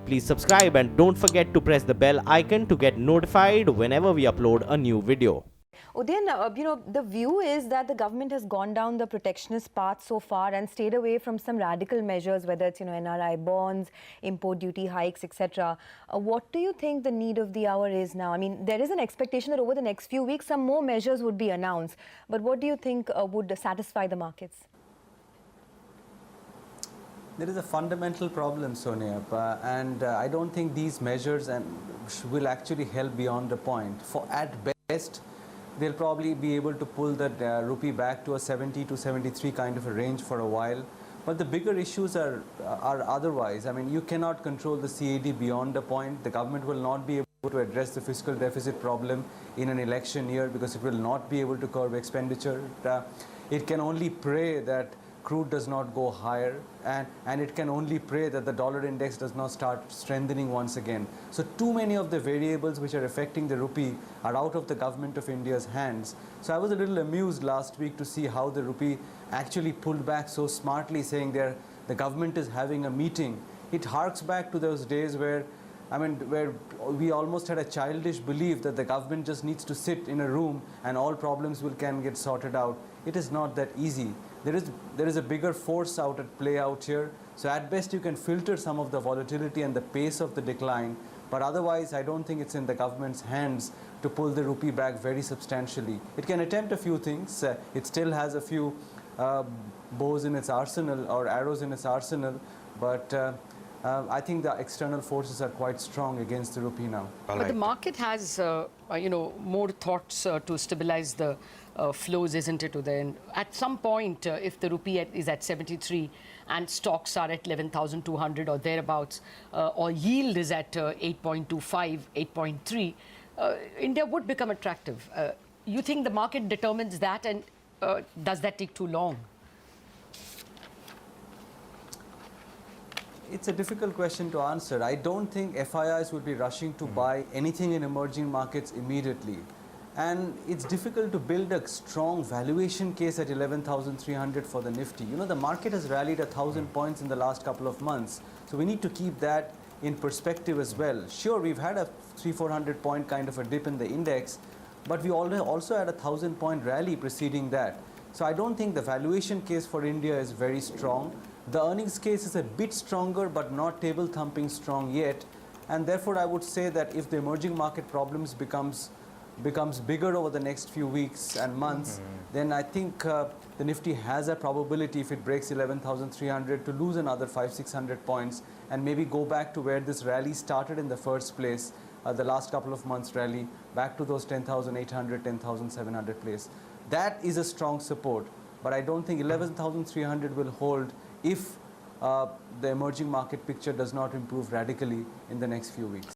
Please subscribe and don't forget to press the bell icon to get notified whenever we upload a new video. Udayan, the view is that the government has gone down the protectionist path so far and stayed away from some radical measures, whether it's, NRI bonds, import duty hikes, etc. What do you think the need of the hour is now? I mean, there is an expectation that over the next few weeks, some more measures would be announced. But what do you think would satisfy the markets? There is a fundamental problem, Sonia, and I don't think these measures will actually help beyond a point. At best, they'll probably be able to pull the rupee back to a 70 to 73 kind of a range for a while. But the bigger issues are otherwise. I mean, you cannot control the CAD beyond a point. The government will not be able to address the fiscal deficit problem in an election year because it will not be able to curb expenditure. It can only pray that crude does not go higher, and it can only pray that the dollar index does not start strengthening once again. So too many of the variables which are affecting the rupee are out of the government of India's hands. So I was a little amused last week to see how the rupee actually pulled back so smartly, saying the government is having a meeting. It harks back to those days where we almost had a childish belief that the government just needs to sit in a room and all problems can get sorted out. It is not that easy. There is a bigger force at play out here. So at best you can filter some of the volatility and the pace of the decline, but otherwise I don't think it's in the government's hands to pull the rupee back very substantially. It can attempt a few things. It still has a few bows in its arsenal or arrows in its arsenal, but I think the external forces are quite strong against the rupee now. But the market has, more thoughts to stabilize the flows, isn't it? Then at some point, if the rupee is at 73 and stocks are at 11,200 or thereabouts, or yield is at 8.25, 8.3, India would become attractive. You think the market determines that, and does that take too long? It's a difficult question to answer. I don't think FIIs would be rushing to buy anything in emerging markets immediately. And it's difficult to build a strong valuation case at 11,300 for the Nifty. The market has rallied 1,000 points in the last couple of months. So we need to keep that in perspective as well. Sure, we've had a 300-400 point kind of a dip in the index, but we also had a 1,000-point rally preceding that. So I don't think the valuation case for India is very strong. The earnings case is a bit stronger, but not table-thumping strong yet. And therefore, I would say that if the emerging market problems becomes bigger over the next few weeks and months, then I think the Nifty has a probability, if it breaks 11,300, to lose another 500-600 points and maybe go back to where this rally started in the first place, the last couple of months rally, back to those 10,800, 10,700 place. That is a strong support, but I don't think 11,300 will hold if the emerging market picture does not improve radically in the next few weeks.